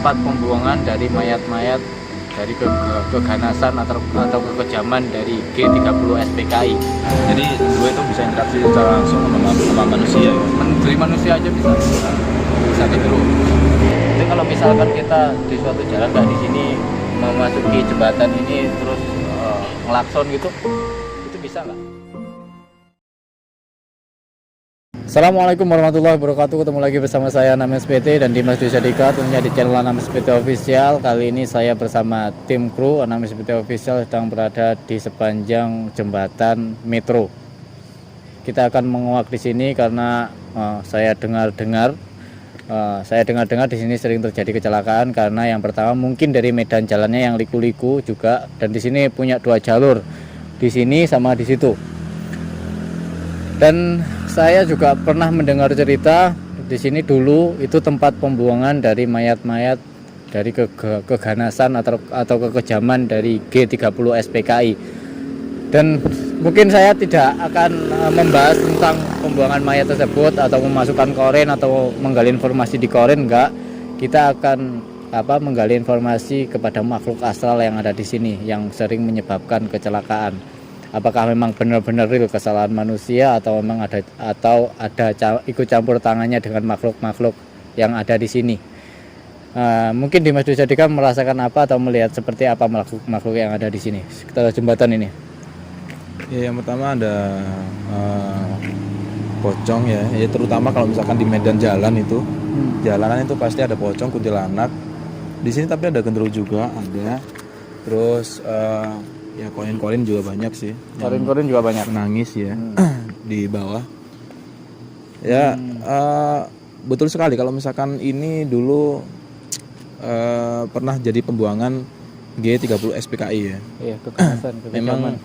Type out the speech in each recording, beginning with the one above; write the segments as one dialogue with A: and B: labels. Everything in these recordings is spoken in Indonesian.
A: tempat pembuangan dari mayat-mayat dari keganasan atau kekejaman dari G30 SPKI.
B: Jadi dua itu bisa interaksi secara langsung sama manusia ya?
A: Dari manusia aja bisa gitu. Jadi kalau misalkan kita di suatu jalan nggak di sini memasuki jembatan ini terus ngelakson gitu, itu bisa nggak? Assalamualaikum warahmatullahi wabarakatuh. Ketemu lagi bersama saya Names PT dan Dimas Dusadika, tentunya di channel Names PT Official. Kali ini saya bersama tim kru Names PT Official sedang berada di sepanjang jembatan metro. Kita akan menguak di sini karena saya dengar-dengar di sini sering terjadi kecelakaan karena yang pertama mungkin dari medan jalannya yang liku-liku juga, dan di sini punya dua jalur, di sini sama di situ. Dan saya juga pernah mendengar cerita di sini dulu itu tempat pembuangan dari mayat-mayat dari keganasan atau kekejaman dari G30 SPKI. Dan mungkin saya tidak akan membahas tentang pembuangan mayat tersebut atau memasukkan koren atau menggali informasi di koren, enggak. Kita akan menggali informasi kepada makhluk astral yang ada di sini yang sering menyebabkan kecelakaan. Apakah memang benar-benar real kesalahan manusia atau memang ada ikut campur tangannya dengan makhluk-makhluk yang ada di sini. Mungkin Dimas Dusadika merasakan apa atau melihat seperti apa makhluk yang ada di sini sekitar jembatan ini?
B: Ya, yang pertama ada pocong ya, terutama kalau misalkan di medan jalan itu, jalanan itu pasti ada pocong, kuntilanak. Di sini tapi ada genderuwo juga ada. Terus ya koin-koin juga banyak sih.
A: Koin-koin juga banyak.
B: Nangis ya di bawah. Ya betul sekali kalau misalkan ini dulu pernah jadi pembuangan G30 SPKI ya. Iya,
A: kekerasan.
B: Memang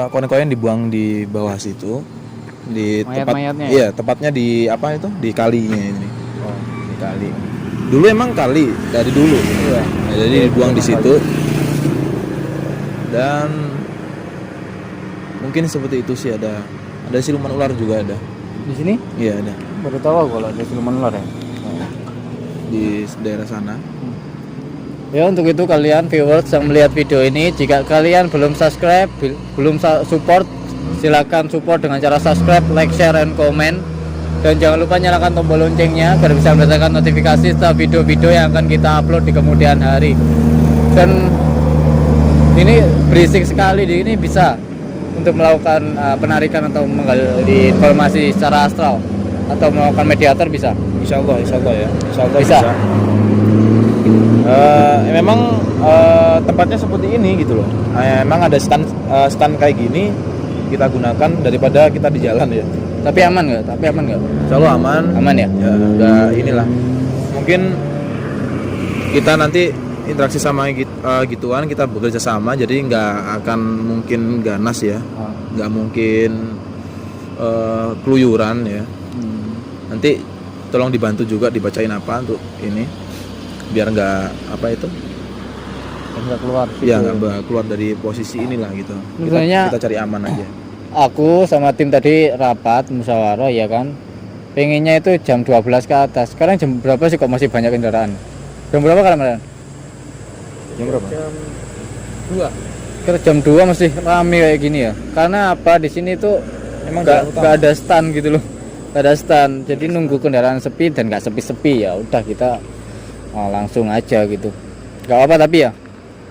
B: koin-koin dibuang di bawah situ di
A: mayat-mayatnya.
B: Iya, tepatnya di di kalinya ini. Oh, di kali. Dulu emang kali dari dulu. Iya. Nah, jadi dibuang di situ. Dan mungkin seperti itu sih, ada siluman ular juga ada.
A: Di sini?
B: Iya, ada.
A: Baru tahu kalau ada siluman ular ya.
B: Di daerah sana.
A: Ya, untuk itu kalian viewers yang melihat video ini, jika kalian belum subscribe, belum support, silakan support dengan cara subscribe, like, share, and comment. Dan jangan lupa nyalakan tombol loncengnya agar bisa mendapatkan notifikasi setelah video-video yang akan kita upload di kemudian hari. Dan ini berisik sekali, di ini bisa untuk melakukan penarikan atau menggali informasi secara astral atau melakukan mediator bisa.
B: Insya Allah ya. Insya Allah
A: bisa.
B: Memang tempatnya seperti ini gitu loh. Emang ada stand kayak gini kita gunakan daripada kita di jalan ya.
A: Tapi aman nggak?
B: Insya Allah aman.
A: Aman ya?
B: Ya udah inilah. Mungkin kita nanti interaksi sama gituan, kita bekerja sama, jadi nggak akan mungkin ganas ya, nggak mungkin keluyuran ya. Nanti tolong dibantu juga dibacain apa untuk ini, biar nggak
A: nggak keluar.
B: Ya nggak keluar dari posisi inilah gitu.
A: Misalnya
B: kita cari aman aja.
A: Aku sama tim tadi rapat musyawarah ya kan, pengennya itu jam 12 ke atas. Sekarang jam berapa sih kok masih banyak kendaraan? Jam berapa kalian?
B: Jam berapa?
A: Jam 2. Kira jam 2 masih rame kayak gini ya. Karena apa, di sini tuh emang nggak ada stand gitu loh. Nggak ada stand. Jadi nunggu kendaraan sepi dan nggak sepi-sepi, ya udah kita langsung aja gitu. Nggak apa tapi ya.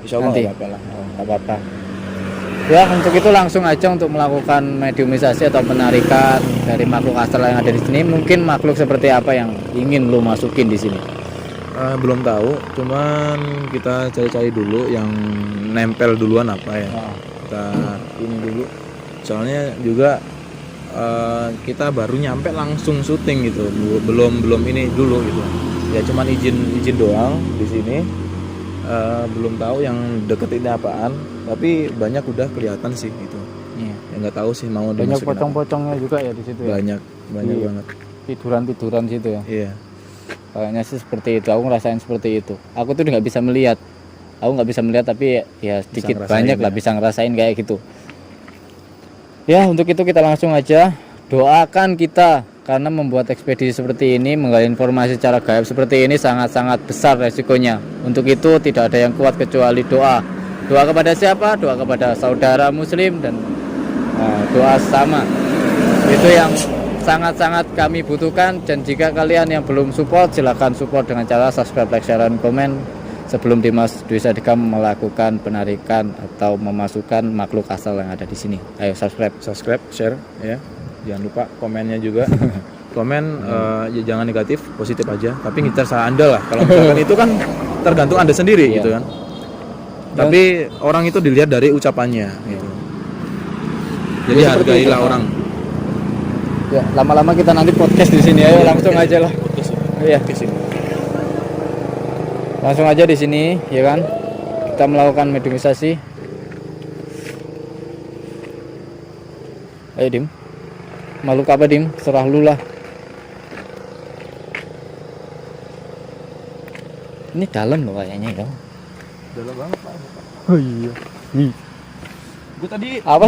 B: Insya Allah
A: nanti
B: nggak apa-apa lah.
A: Nggak apa-apa. Ya, untuk itu langsung aja untuk melakukan mediumisasi atau penarikan dari makhluk astral yang ada di sini. Mungkin makhluk seperti apa yang ingin lu masukin di sini?
B: Belum tahu, cuman kita cari-cari dulu yang nempel duluan apa ya. Kita ini dulu. Soalnya juga kita baru nyampe langsung syuting gitu. Belum ini dulu gitu. Ya cuman izin doang di sini. Belum tahu yang deket ini apaan, tapi banyak udah kelihatan sih gitu. Iya. Ya nggak tahu sih mau
A: banyak pocong-pocongnya juga ya di situ ya.
B: Banyak banget.
A: Tiduran situ ya.
B: Iya.
A: Kayaknya sih seperti itu, aku ngerasain seperti itu. Aku tuh nggak bisa melihat, tapi ya sedikit banyak lah bisa ngerasain kayak gitu. Ya, untuk itu kita langsung aja doakan kita karena membuat ekspedisi seperti ini, menggali informasi secara gaib seperti ini sangat-sangat besar resikonya. Untuk itu tidak ada yang kuat kecuali doa. Doa kepada siapa? Doa kepada saudara muslim dan doa sama. Itu yang sangat-sangat kami butuhkan. Dan jika kalian yang belum support, silahkan support dengan cara subscribe, like, share, dan komen sebelum Dimas Dwi Sadika melakukan penarikan atau memasukkan makhluk asal yang ada di sini. Ayo subscribe,
B: share ya. Jangan lupa komennya juga. Komen ya jangan negatif, positif aja. Tapi ngincar salah Anda lah. Kalau misalkan itu kan tergantung Anda sendiri gitu kan. Tapi orang itu dilihat dari ucapannya gitu. Jadi hargailah orang.
A: Ya, lama-lama kita nanti podcast di sini. Ayo langsung aja lah. Iya. Langsung aja di sini, ya kan? Kita melakukan mediumisasi. Ayo Dim. Makhluk apa Dim? Serah lu lah. Ini dalam loh kayaknya ya.
B: Dalam banget Pak.
A: Oh iya.
B: Gue tadi
A: Apa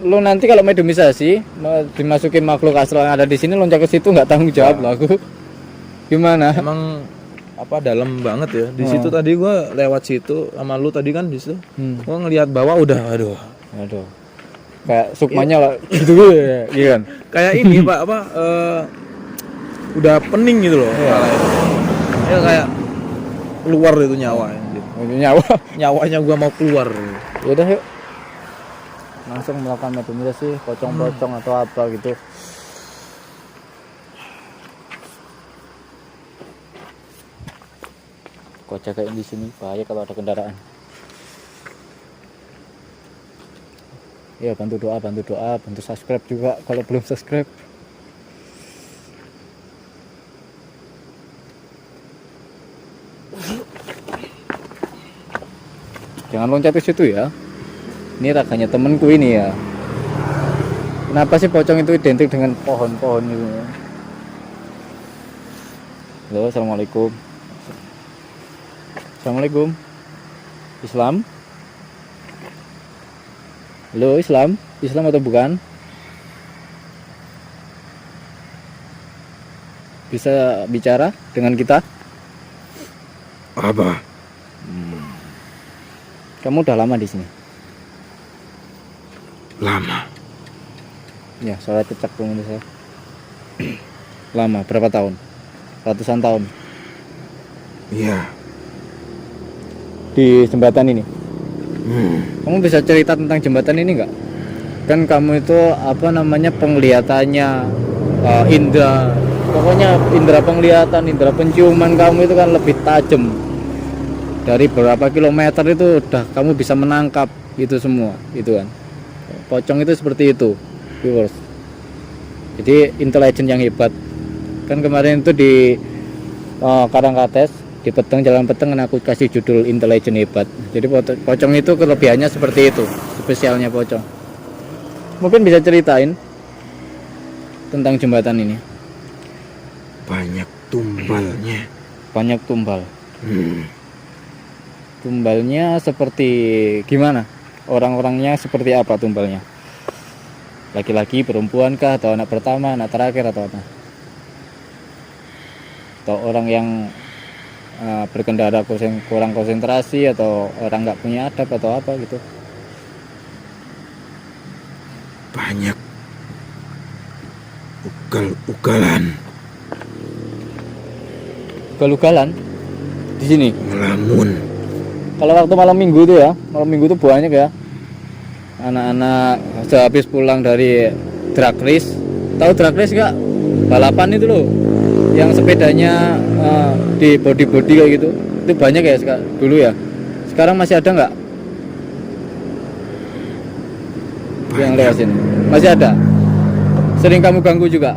A: lu nanti kalau mediumisasi dimasukin makhluk astral yang ada di sini loncat ke situ nggak tanggung jawab lah aku. Gimana?
B: emang apa dalam banget ya. Di situ tadi gue lewat situ sama lu tadi kan di situ. Gue ngelihat bawah udah aduh.
A: Kayak sukmanya lah gitu ya, iya kan?
B: Kayak ini Pak apa udah pening gitu loh. Ya kayak keluar itu nyawa gitu. Nyawanya gua mau keluar.
A: Ya udah yuk. Langsung melakukan mediumisasi, pocong-pocong atau apa gitu. Kok jagain di sini bahaya kalau ada kendaraan. Ya bantu doa, bantu subscribe juga kalau belum subscribe. Jangan loncat ke situ ya. Ini raganya temenku ini ya. Kenapa sih pocong itu identik dengan pohon-pohon itu? Halo, assalamualaikum. Assalamualaikum. Islam? Halo, Islam atau bukan? Bisa bicara dengan kita?
B: Apa?
A: Kamu udah lama di sini?
B: Lama.
A: Ya, soalnya cecak pemirsa. Lama, berapa tahun? Ratusan tahun.
B: Iya.
A: Di jembatan ini. Kamu bisa cerita tentang jembatan ini nggak? Kan kamu itu apa namanya penglihatannya indra, pokoknya indra penglihatan, indra penciuman kamu itu kan lebih tajam. Dari berapa kilometer itu udah kamu bisa menangkap itu semua, itu kan. Pocong itu seperti itu, viewers. Jadi intelijen yang hebat. Kan kemarin itu di Karangkates di Peteng, Jalan Peteng, aku kasih judul intelijen hebat. Jadi pocong itu kelebihannya seperti itu, spesialnya pocong. Mungkin bisa ceritain tentang jembatan ini.
B: Banyak tumbalnya.
A: Banyak tumbal. Tumbalnya seperti gimana? Orang-orangnya seperti apa tumbalnya? Laki-laki, perempuan kah, atau anak pertama, anak terakhir, atau apa? Atau orang yang berkendara kurang konsentrasi, atau orang nggak punya adab, atau apa gitu?
B: Banyak ugal-ugalan.
A: Ugal-ugalan di sini.
B: Melamun.
A: Kalau waktu malam minggu itu ya, malam minggu itu banyak ya. Anak-anak sehabis pulang dari drag race. Tahu drag race nggak? Balapan itu loh. Yang sepedanya di body kayak gitu. Itu banyak ya dulu ya. Sekarang masih ada nggak? Yang lewat sini. Masih ada. Sering kamu ganggu juga?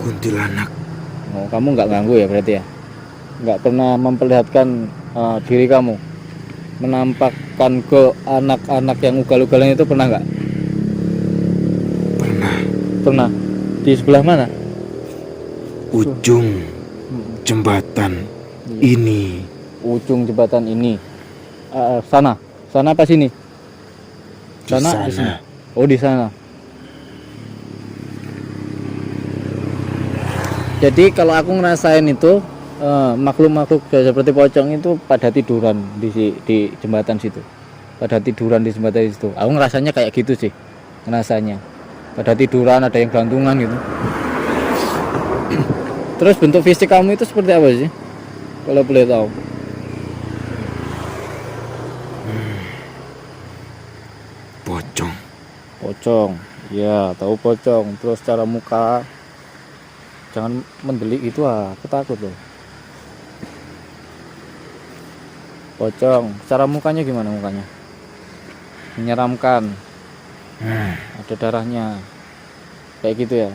B: Kuntilanak.
A: Oh, kamu nggak ganggu ya berarti ya? Nggak pernah memperlihatkan diri kamu menampakkan ke anak-anak yang ugal-ugalan itu, pernah nggak? Pernah. Di sebelah mana?
B: Ujung jembatan ini.
A: Ujung jembatan ini. Sana apa sini?
B: Di sana.
A: Di sini. Oh, di sana. Jadi kalau aku ngerasain itu makhluk-makhluk seperti pocong itu pada tiduran di jembatan situ. Pada tiduran di jembatan situ. Aku ngerasanya kayak gitu sih. Ngerasanya. Pada tiduran, ada yang gantungan gitu. Terus bentuk fisik kamu itu seperti apa sih? Kalau boleh tahu.
B: Pocong.
A: Pocong. Ya, tahu pocong. Terus cara muka jangan mendelik itu, aku takut loh. Pocong. Cara mukanya gimana mukanya? Menyeramkan. Ada darahnya. Kayak gitu ya.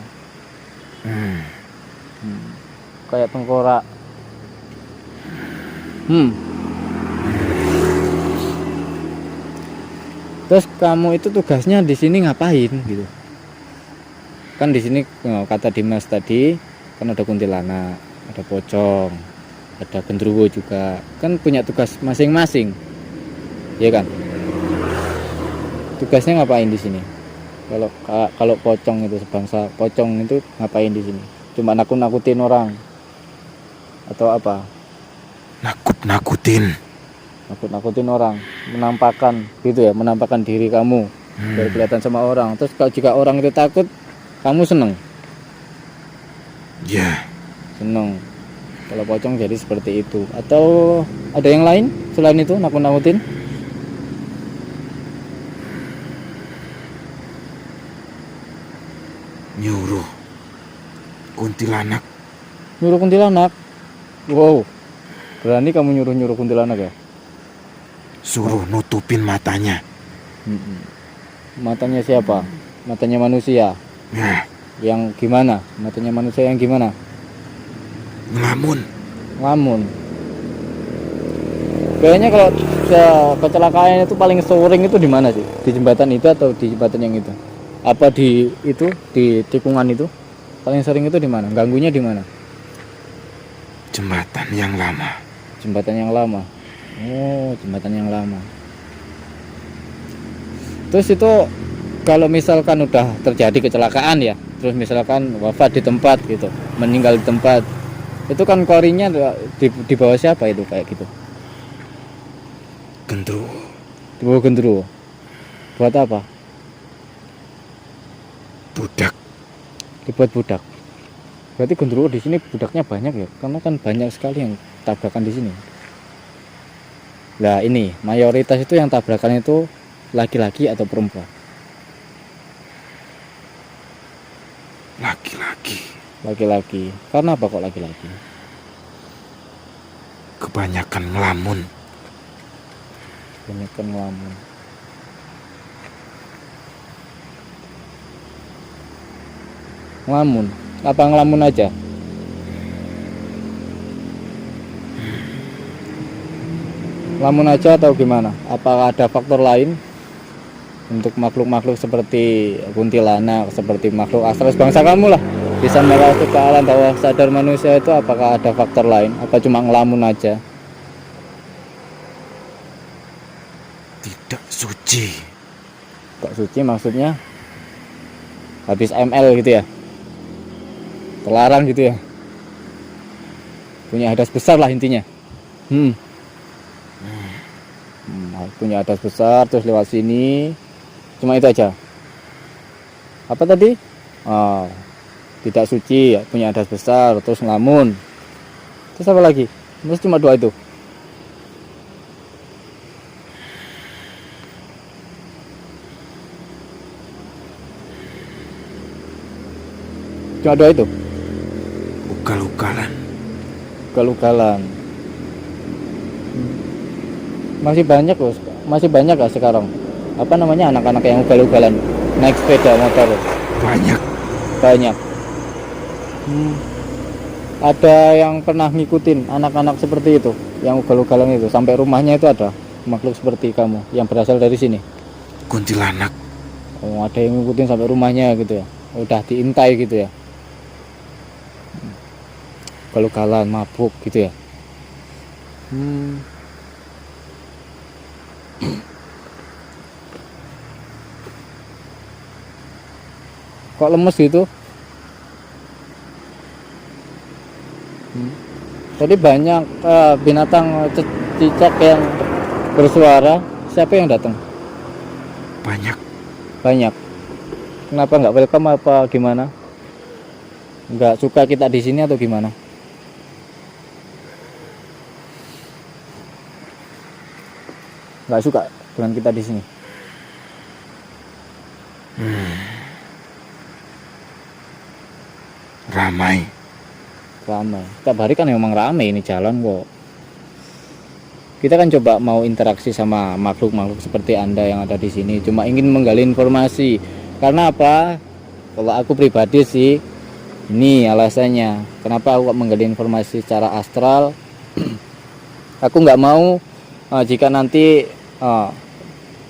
A: Kayak tengkorak. Terus kamu itu tugasnya di sini ngapain gitu? Kan di sini kata Dimas tadi kan ada kuntilanak, ada pocong, ada genderuwo juga. Kan punya tugas masing-masing. Ya kan? Tugasnya ngapain di sini? Kalau pocong itu, sebangsa pocong itu ngapain di sini? Cuma nakut-nakutin orang atau apa?
B: Nakut-nakutin
A: Orang, menampakkan gitu ya, menampakkan diri kamu biar kelihatan sama orang. Terus kalau jika orang itu takut, kamu seneng?
B: Ya.
A: Seneng. Kalau pocong jadi seperti itu. Atau ada yang lain selain itu, nakut-nakutin?
B: Nyuruh kuntilanak.
A: Nyuruh kuntilanak? Wow, berani kamu nyuruh kuntilanak ya?
B: Suruh nutupin matanya.
A: Matanya siapa? Matanya manusia?
B: Ya.
A: Yang gimana? Matanya manusia yang gimana? Ngelamun. Kayaknya kalau kecelakaan itu paling sering itu di mana sih? Di jembatan itu atau di jembatan yang itu? Apa di itu, di tikungan itu? Paling sering itu di mana? Ganggunya di mana?
B: Jembatan yang lama.
A: Oh, jembatan yang lama. Terus itu kalau misalkan udah terjadi kecelakaan ya, terus misalkan wafat di tempat gitu, meninggal di tempat, itu kan korinya di bawah siapa itu kayak gitu?
B: Gendruwo.
A: Di bawah gendruwo. Buat apa?
B: Budak.
A: Dibuat budak. Berarti gendruwo di sini budaknya banyak ya, karena kan banyak sekali yang tabrakan di sini. Nah ini mayoritas itu yang tabrakan itu laki-laki atau perempuan? Laki-laki. Karena apa kok laki-laki?
B: Kebanyakan ngelamun.
A: Ngelamun. Apa ngelamun aja? Ngelamun aja atau gimana? Apakah ada faktor lain untuk makhluk-makhluk seperti kuntilanak, seperti makhluk astral bangsa kamu lah, bisa merasuk ke alam bawah sadar manusia itu? Apakah ada faktor lain? Apa cuma ngelamun aja?
B: Tidak suci.
A: Kok suci maksudnya? Habis ML gitu ya? Terlarang gitu ya? Punya hadas besar lah intinya. Punya hadas besar terus lewat sini. Cuma itu aja. Apa tadi? Tidak suci, punya hadas besar, terus ngelamun. Terus apa lagi? Terus cuma dua itu. Cuma dua itu. Ugal-ugalan. Masih banyak lah sekarang. Apa namanya, anak-anak yang ugal-ugalan naik sepeda motor? Banyak. Ada yang pernah ngikutin anak-anak seperti itu, yang ugal-ugalan itu sampai rumahnya itu ada makhluk seperti kamu yang berasal dari sini?
B: Kuntilanak.
A: Oh, ada yang ngikutin sampai rumahnya gitu ya? Udah diintai gitu ya? Ugal-ugalan, mabuk gitu ya? Kok lemes gitu? Jadi banyak binatang cicak yang bersuara. Siapa yang datang?
B: Banyak.
A: Banyak. Kenapa nggak welcome apa gimana? Nggak suka kita di sini atau gimana? Nggak suka dengan kita di sini.
B: Ramai.
A: Setiap hari kan memang ramai ini jalan kok. Kita kan coba mau interaksi sama makhluk-makhluk seperti Anda yang ada di sini, cuma ingin menggali informasi. Karena apa? Kalau aku pribadi sih, ini alasannya. Kenapa aku menggali informasi secara astral? Aku nggak mau jika nanti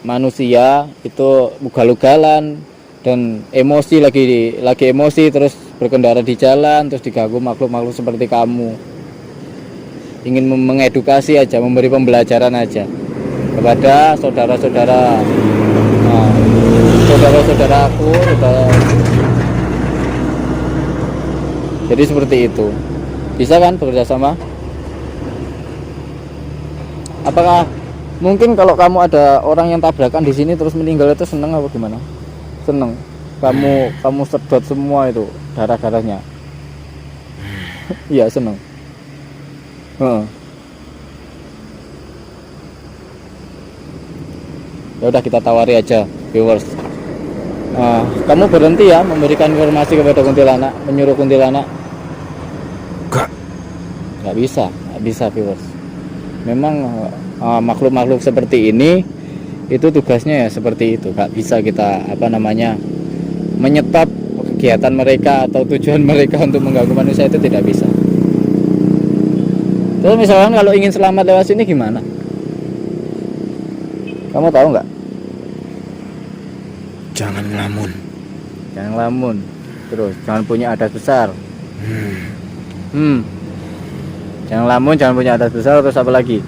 A: manusia itu ugal-ugalan dan emosi lagi emosi terus berkendara di jalan terus diganggu makhluk-makhluk seperti kamu. Ingin mengedukasi aja, memberi pembelajaran aja kepada saudara-saudaraku. Jadi seperti itu. Bisa kan bekerja sama? Apakah mungkin kalau kamu ada orang yang tabrakan di sini terus meninggal itu seneng apa gimana? Seneng. Kamu sedot semua itu darah-darahnya. Iya, seneng. Ya udah kita tawari aja viewers. Kamu berhenti ya memberikan informasi kepada kuntilanak, menyuruh kuntilanak. Nggak bisa viewers. Memang makhluk-makhluk seperti ini itu tugasnya ya seperti itu. Nggak bisa kita menyetop kegiatan mereka atau tujuan mereka untuk mengganggu manusia, itu tidak bisa. Terus misalkan kalau ingin selamat lewat sini gimana? Kamu tahu nggak?
B: Jangan ngelamun.
A: Terus jangan punya adat besar. Jangan ngelamun, jangan punya adat besar. Terus apa lagi?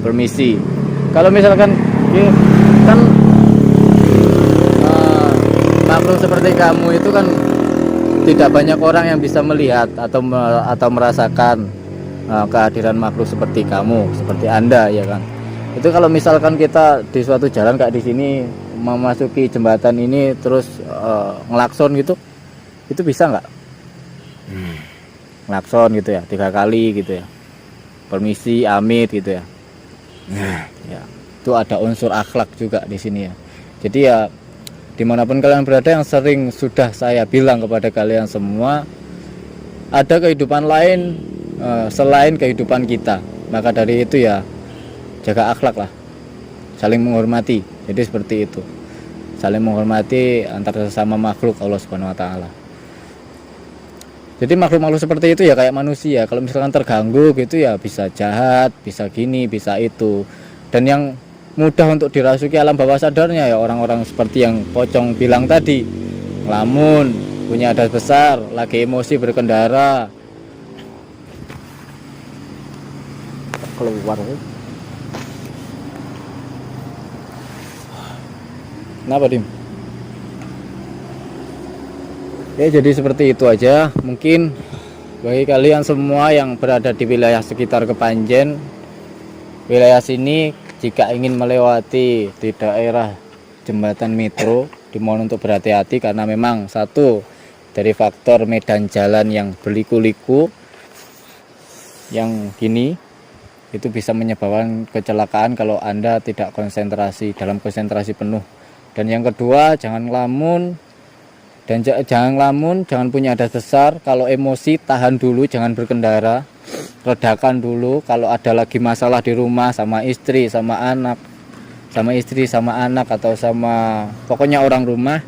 A: Permisi. Kalau misalkan kan makhluk seperti kamu itu kan tidak banyak orang yang bisa melihat atau merasakan kehadiran makhluk seperti kamu, seperti Anda ya kan. Itu kalau misalkan kita di suatu jalan kayak di sini memasuki jembatan ini terus ngelakson gitu, itu bisa nggak? Ngelakson gitu ya 3 kali gitu ya. Permisi, amit gitu ya. Ya, itu ada unsur akhlak juga di sini ya. Jadi ya dimanapun kalian berada, yang sering sudah saya bilang kepada kalian semua, ada kehidupan lain selain kehidupan kita. Maka dari itu ya jaga akhlak lah, saling menghormati. Jadi seperti itu, saling menghormati antara sesama makhluk Allah Subhanahu Wa Taala. Jadi makhluk-makhluk seperti itu ya kayak manusia. Kalau misalkan terganggu gitu ya bisa jahat, bisa gini, bisa itu. Dan yang mudah untuk dirasuki alam bawah sadarnya ya orang-orang seperti yang Pocong bilang tadi, ngelamun, punya adat besar, lagi emosi berkendara. Keluar. Kenapa, Dim? Ya jadi seperti itu aja. Mungkin bagi kalian semua yang berada di wilayah sekitar Kepanjen, wilayah sini, jika ingin melewati di daerah jembatan metro, dimohon untuk berhati-hati karena memang satu dari faktor medan jalan yang berliku-liku yang gini itu bisa menyebabkan kecelakaan kalau Anda tidak dalam konsentrasi penuh. Dan yang kedua, jangan ngelamun. Dan jangan ngelamun, jangan punya adat besar. Kalau emosi tahan dulu, jangan berkendara, redakan dulu. Kalau ada lagi masalah di rumah sama istri, sama anak atau sama pokoknya orang rumah,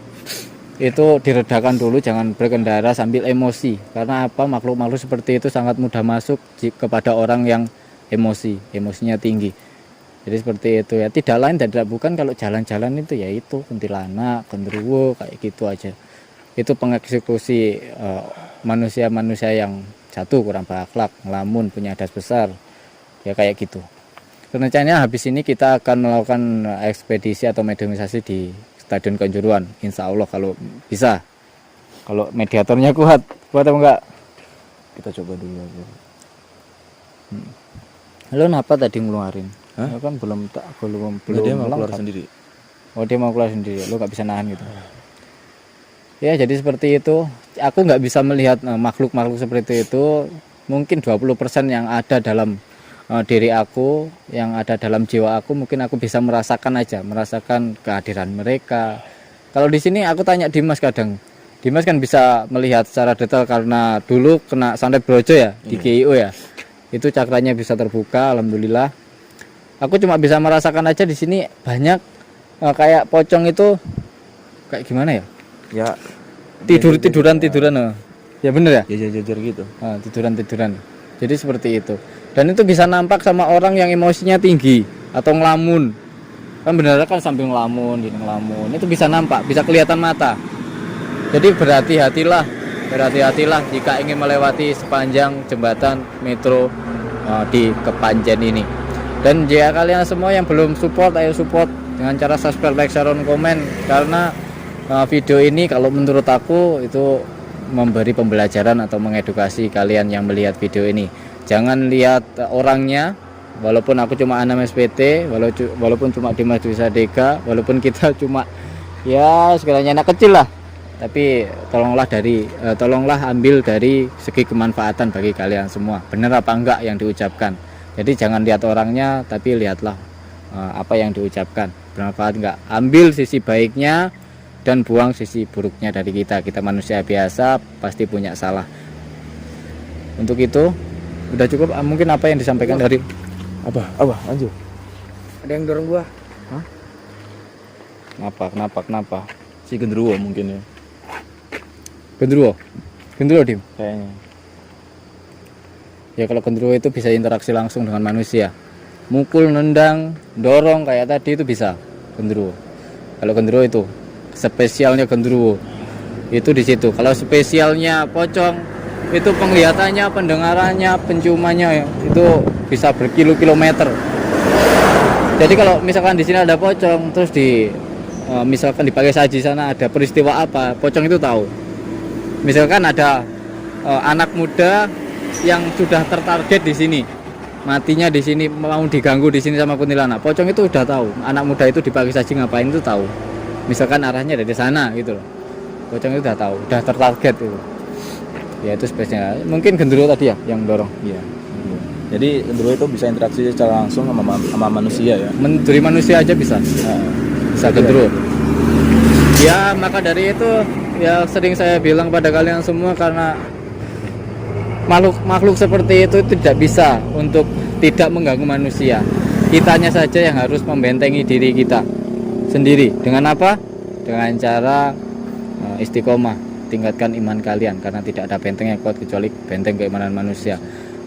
A: itu diredakan dulu, jangan berkendara sambil emosi. Karena apa? Makhluk-makhluk seperti itu sangat mudah masuk kepada orang yang emosinya tinggi. Jadi seperti itu ya. Tidak lain dan tidak bukan kalau jalan-jalan itu ya itu kuntilanak, genderuwo kayak gitu aja. Itu pengeksekusi manusia-manusia yang jatuh kurang berakhlak, ngelamun, punya adat besar ya kayak gitu. Rencananya habis ini kita akan melakukan ekspedisi atau mediumisasi di Stadion Kanjuruhan, insya Allah kalau bisa, kalau mediatornya kuat apa enggak.
B: Kita coba dulu aja.
A: Lo kenapa tadi ngeluarin?
B: Hah?
A: Lo kan belum
B: Dia mau keluar
A: lengkap.
B: sendiri.
A: Oh, dia mau keluar sendiri, lo nggak bisa nahan gitu. Ya, jadi seperti itu. Aku nggak bisa melihat makhluk-makhluk seperti itu. Mungkin 20% yang ada dalam diri aku, yang ada dalam jiwa aku, mungkin aku bisa merasakan aja, merasakan kehadiran mereka. Kalau di sini aku tanya Dimas kadang. Dimas kan bisa melihat secara detail karena dulu kena santet brojo ya di GIO ya. Itu cakranya bisa terbuka, alhamdulillah. Aku cuma bisa merasakan aja di sini banyak kayak pocong itu kayak gimana ya?
B: Ya
A: Tiduran. Ya bener ya?
B: jajar gitu.
A: Tiduran. Jadi seperti itu. Dan itu bisa nampak sama orang yang emosinya tinggi atau ngelamun. Kan bener kan sambil ngelamun, gini ngelamun. Itu bisa nampak, bisa kelihatan mata. Jadi berhati-hatilah jika ingin melewati sepanjang jembatan metro di Kepanjen ini. Dan jika kalian semua yang belum support, ayo support dengan cara subscribe, like, share, dan komen. Karena video ini kalau menurut aku itu memberi pembelajaran atau mengedukasi kalian yang melihat video ini. Jangan lihat orangnya, walaupun aku cuma Anam SPT, walaupun cuma Dimas Dwi Sadega, walaupun kita cuma ya segalanya anak kecil lah. Tapi tolonglah ambil dari segi kemanfaatan bagi kalian semua. Benar apa enggak yang diucapkan. Jadi jangan lihat orangnya, tapi lihatlah apa yang diucapkan. Bermanfaat enggak? Ambil sisi baiknya dan buang sisi buruknya dari kita. Kita manusia biasa, pasti punya salah. Untuk itu, udah cukup mungkin apa yang disampaikan dari
B: Apa? Lanjut.
C: Ada yang dorong gua.
A: Kenapa?
B: Si genderuwo mungkin ya.
A: Gendruwo, Dim.
B: Kayaknya.
A: Ya kalau gendruwo itu bisa interaksi langsung dengan manusia. Mukul, nendang, dorong kayak tadi itu bisa gendruwo. Kalau gendruwo itu spesialnya gendruwo. Itu di situ. Kalau spesialnya pocong itu penglihatannya, pendengarannya, penciumannya itu bisa berkilo-kilometer. Jadi kalau misalkan di sini ada pocong terus misalkan di Pakai Saji sana ada peristiwa apa, pocong itu tahu. Misalkan ada anak muda yang sudah tertarget di sini, matinya di sini, mau diganggu di sini sama kuntilanak, pocong itu udah tahu anak muda itu di Pakai Saji ngapain itu tahu. Misalkan arahnya dari sana gitu loh, pocong itu udah tahu, udah tertarget itu. Ya itu spesial. Mungkin gendruwo tadi ya yang dorong.
B: Iya. Jadi genderuwo itu bisa interaksi secara langsung sama manusia ya.
A: Dari manusia aja bisa. Bisa gendruwo. Ya maka dari itu ya sering saya bilang pada kalian semua, karena makhluk seperti itu tidak bisa untuk tidak mengganggu manusia. Kitanya saja yang harus membentengi diri kita sendiri. Dengan apa? Dengan cara istiqomah, tingkatkan iman kalian, karena tidak ada benteng yang kuat kecuali benteng keimanan manusia.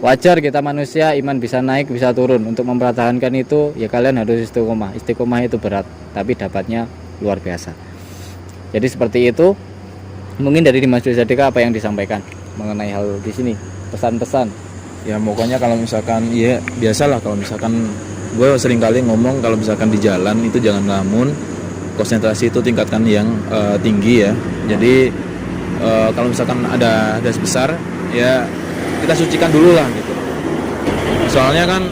A: Wajar kita manusia, iman bisa naik bisa turun. Untuk mempertahankan itu ya kalian harus istiqomah. Istiqomah itu berat, tapi dapatnya luar biasa. Jadi seperti itu. Mungkin dari Dimas Dwi Sadega apa yang disampaikan mengenai hal di sini, pesan-pesan.
B: Ya pokoknya kalau misalkan ya biasalah, kalau misalkan gue sering kali ngomong kalau misalkan di jalan itu jangan ngelamun, konsentrasi itu tingkatkan yang tinggi ya. Jadi kalau misalkan ada das besar ya kita sucikan dulu lah gitu. Soalnya kan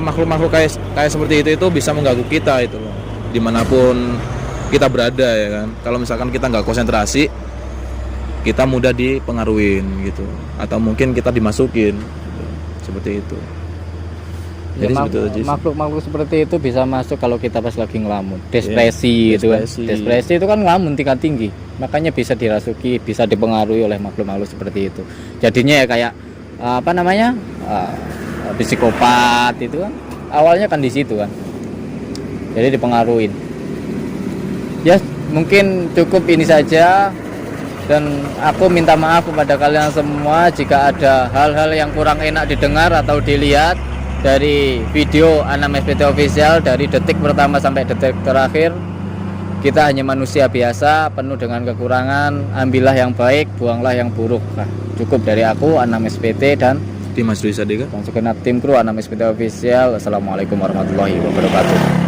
B: makhluk-makhluk kayak seperti itu bisa mengganggu kita itu loh, dimanapun kita berada ya kan. Kalau misalkan kita nggak konsentrasi, kita mudah dipengaruhin gitu, atau mungkin kita dimasukin seperti itu.
A: Ya, makhluk-makhluk seperti itu bisa masuk kalau kita pas lagi ngelamun, depresi gitu kan. Depresi itu kan ngelamun tingkat tinggi, makanya bisa dirasuki, bisa dipengaruhi oleh makhluk-makhluk seperti itu. Jadinya ya kayak psikopat itu kan awalnya kan di situ kan, jadi dipengaruhin. Ya mungkin cukup ini saja, dan aku minta maaf kepada kalian semua jika ada hal-hal yang kurang enak didengar atau dilihat dari video Anam SPT Official dari detik pertama sampai detik terakhir. Kita hanya manusia biasa, penuh dengan kekurangan. Ambillah yang baik, buanglah yang buruk. Nah, cukup dari aku Anam SPT dan
B: Dimas Dwi Sadega
A: segenap tim kru Anam SPT Official. Assalamualaikum warahmatullahi wabarakatuh.